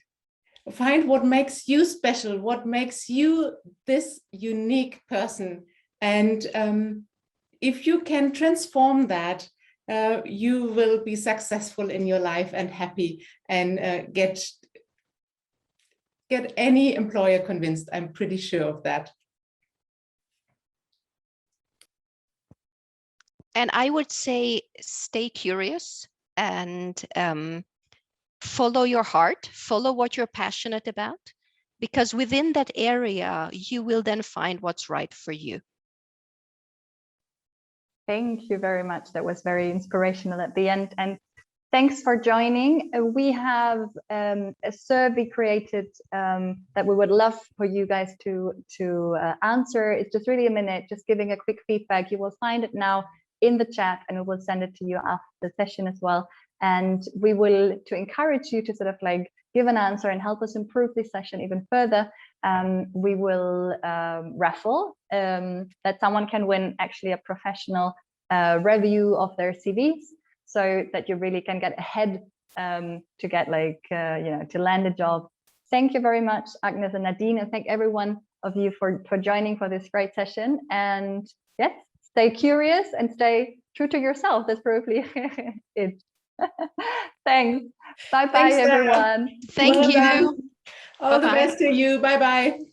Find what makes you special, what makes you this unique person. And if you can transform that, you will be successful in your life and happy, and get any employer convinced. I'm pretty sure of that. And I would say stay curious and follow your heart, follow what you're passionate about, because within that area, you will then find what's right for you. Thank you very much. That was very inspirational at the end. And thanks for joining. We have a survey created that we would love for you guys to answer. It's just really a minute, just giving a quick feedback. You will find it now in the chat, and we will send it to you after the session as well. And we will, to encourage you to sort of like give an answer and help us improve this session even further, we will raffle that someone can win actually a professional review of their CVs, so that you really can get ahead to get like, you know, to land a job. Thank you very much, Agnes and Nadine, and thank everyone of you for joining for this great session. And yes, stay curious and stay true to yourself. That's probably it. Thanks. Bye-bye, everyone. Thank you. All the best to you. Bye-bye.